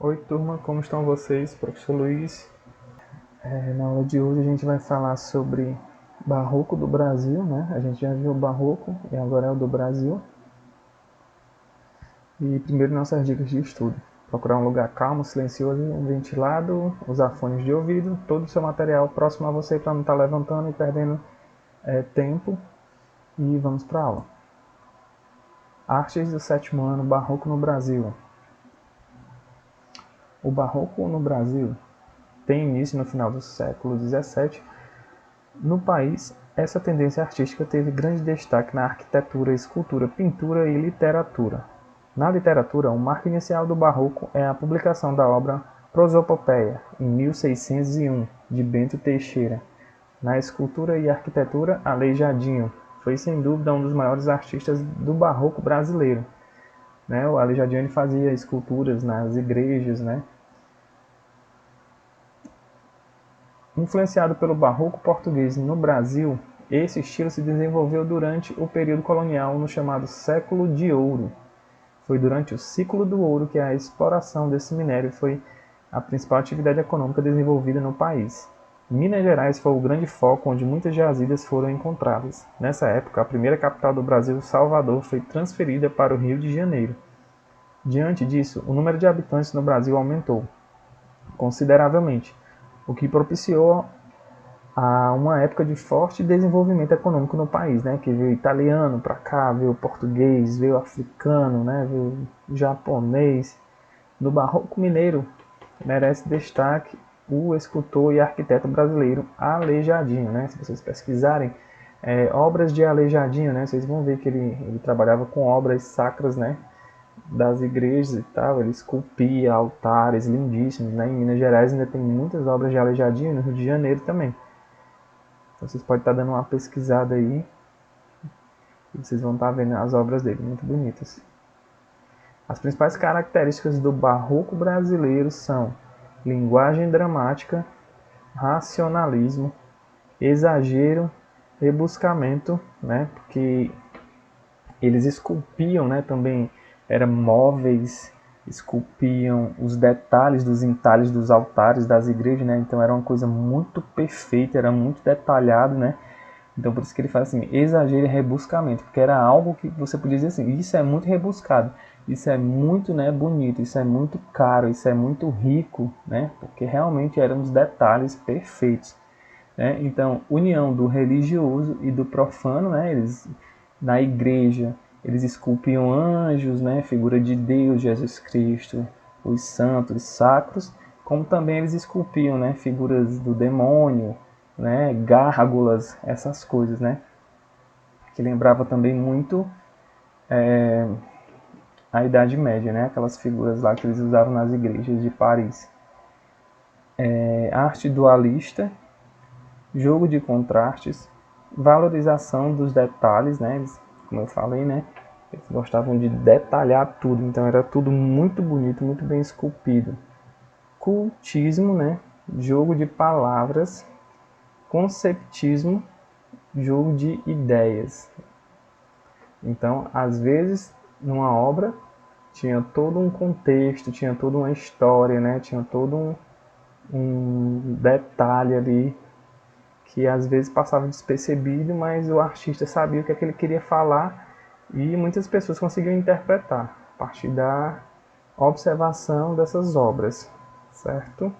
Oi turma, como estão vocês? Professor Luiz. Na aula de hoje a gente vai falar sobre Barroco do Brasil, né? A gente já viu o Barroco e agora é o do Brasil. E primeiro nossas dicas de estudo. Procurar um lugar calmo, silencioso, ventilado, usar fones de ouvido, todo o seu material próximo a você para não estar levantando e perdendo tempo. E vamos para a aula. Artes do sétimo ano, Barroco no Brasil. O Barroco no Brasil tem início no final do século XVII. No país, essa tendência artística teve grande destaque na arquitetura, escultura, pintura e literatura. Na literatura, o marco inicial do Barroco é a publicação da obra Prosopopeia, em 1601, de Bento Teixeira. Na escultura e arquitetura, Aleijadinho foi sem dúvida um dos maiores artistas do Barroco brasileiro. O Aleijadinho fazia esculturas nas igrejas, Influenciado pelo barroco português no Brasil, esse estilo se desenvolveu durante o período colonial no chamado Século de Ouro. Foi durante o ciclo do ouro que a exploração desse minério foi a principal atividade econômica desenvolvida no país. Minas Gerais foi o grande foco onde muitas jazidas foram encontradas. Nessa época, a primeira capital do Brasil, Salvador, foi transferida para o Rio de Janeiro. Diante disso, o número de habitantes no Brasil aumentou consideravelmente, o que propiciou a uma época de forte desenvolvimento econômico no país, que veio italiano para cá, veio português, veio africano, veio japonês. No Barroco Mineiro merece destaque o escultor e arquiteto brasileiro Aleijadinho, Se vocês pesquisarem obras de Aleijadinho, vocês vão ver que ele trabalhava com obras sacras, das igrejas e tal, ele esculpia altares lindíssimos, Em Minas Gerais ainda tem muitas obras de Aleijadinho, no Rio de Janeiro também. Então vocês podem estar dando uma pesquisada aí e vocês vão estar vendo as obras dele, muito bonitas. As principais características do barroco brasileiro são linguagem dramática, racionalismo, exagero, rebuscamento, porque eles esculpiam, também eram móveis, esculpiam os detalhes dos entalhes dos altares das igrejas, então era uma coisa muito perfeita, era muito detalhado, Então por isso que ele fala assim, exagero e rebuscamento, porque era algo que você podia dizer assim, isso é muito rebuscado, isso é muito bonito, isso é muito caro, isso é muito rico, porque realmente eram os detalhes perfeitos. Então, união do religioso e do profano, eles, na igreja, eles esculpiam anjos, figura de Deus, Jesus Cristo, os santos sacros, como também eles esculpiam figuras do demônio, gárgulas, essas coisas, que lembrava também muito a Idade Média, aquelas figuras lá que eles usavam nas igrejas de Paris. Arte dualista, jogo de contrastes, valorização dos detalhes, eles, como eu falei, eles gostavam de detalhar tudo, então era tudo muito bonito, muito bem esculpido. Cultismo, jogo de palavras, conceptismo, jogo de ideias. Então, às vezes, numa obra, tinha todo um contexto, tinha toda uma história, tinha todo um detalhe ali que às vezes passava despercebido, mas o artista sabia o que é que ele queria falar e muitas pessoas conseguiam interpretar a partir da observação dessas obras, certo?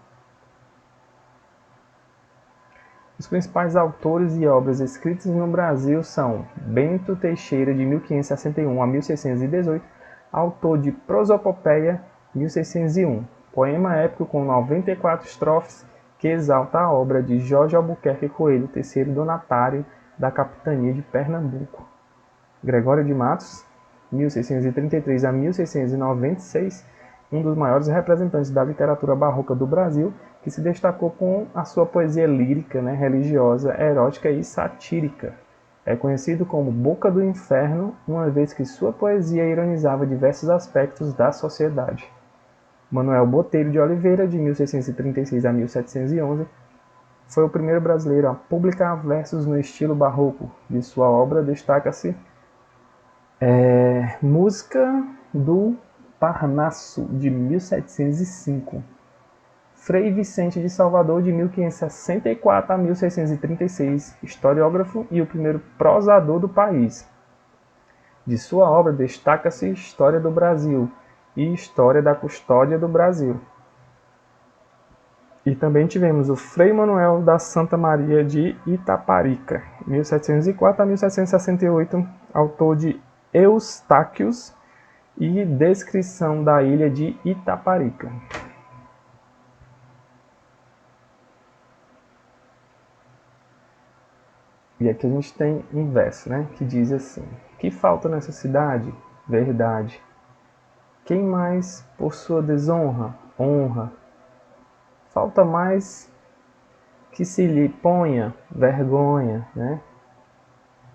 Os principais autores e obras escritas no Brasil são Bento Teixeira, de 1561 a 1618, autor de Prosopopeia, 1601, poema épico com 94 estrofes que exalta a obra de Jorge Albuquerque Coelho, terceiro donatário da capitania de Pernambuco. Gregório de Matos, 1633 a 1696, um dos maiores representantes da literatura barroca do Brasil, que se destacou com a sua poesia lírica, religiosa, erótica e satírica. É conhecido como Boca do Inferno, uma vez que sua poesia ironizava diversos aspectos da sociedade. Manuel Botelho de Oliveira, de 1636 a 1711, foi o primeiro brasileiro a publicar versos no estilo barroco. De sua obra destaca-se Música do Parnasso, de 1705. Frei Vicente de Salvador, de 1564 a 1636, historiógrafo e o primeiro prosador do país. De sua obra destaca-se História do Brasil e História da Custódia do Brasil. E também tivemos o Frei Manuel da Santa Maria de Itaparica, 1704 a 1768, autor de Eustáquios e Descrição da Ilha de Itaparica. E aqui a gente tem um verso, né, que diz assim: que falta nessa cidade? Verdade. Quem mais por sua desonra? Honra. Falta mais que se lhe ponha vergonha, né?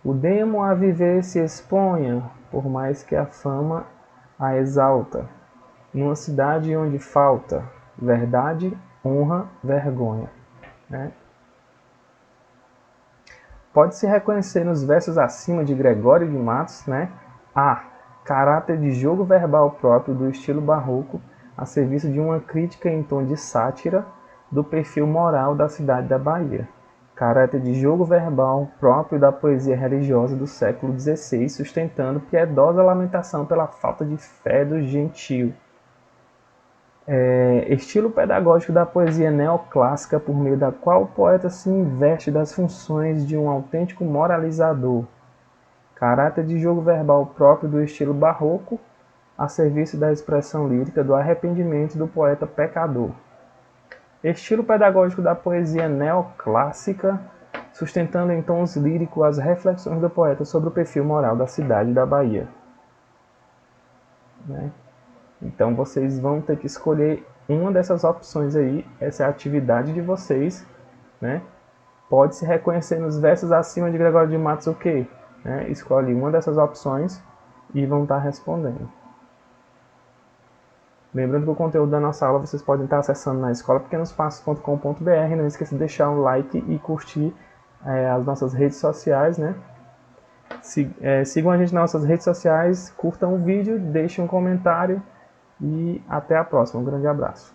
O demo a viver se exponha, por mais que a fama a exalta. Numa cidade onde falta verdade, honra, vergonha, né? Pode-se reconhecer nos versos acima de Gregório de Matos, né, a caráter de jogo verbal próprio do estilo barroco, a serviço de uma crítica em tom de sátira do perfil moral da cidade da Bahia. Caráter de jogo verbal próprio da poesia religiosa do século XVI, sustentando piedosa lamentação pela falta de fé do gentio. Estilo pedagógico da poesia neoclássica, por meio da qual o poeta se investe das funções de um autêntico moralizador. Caráter de jogo verbal próprio do estilo barroco, a serviço da expressão lírica do arrependimento do poeta pecador. Estilo pedagógico da poesia neoclássica, sustentando em tons líricos as reflexões do poeta sobre o perfil moral da cidade da Bahia. Né? Então vocês vão ter que escolher uma dessas opções aí, essa é a atividade de vocês, né? Pode se reconhecer nos versos acima de Gregório de Matos o quê? Né? Escolhe uma dessas opções e vão estar respondendo. Lembrando que o conteúdo da nossa aula vocês podem estar acessando na escolapequenospassos.com.br. Não esqueça de deixar um like e curtir as nossas redes sociais, né? Sigam a gente nas nossas redes sociais, curtam o vídeo, deixem um comentário e até a próxima. Um grande abraço.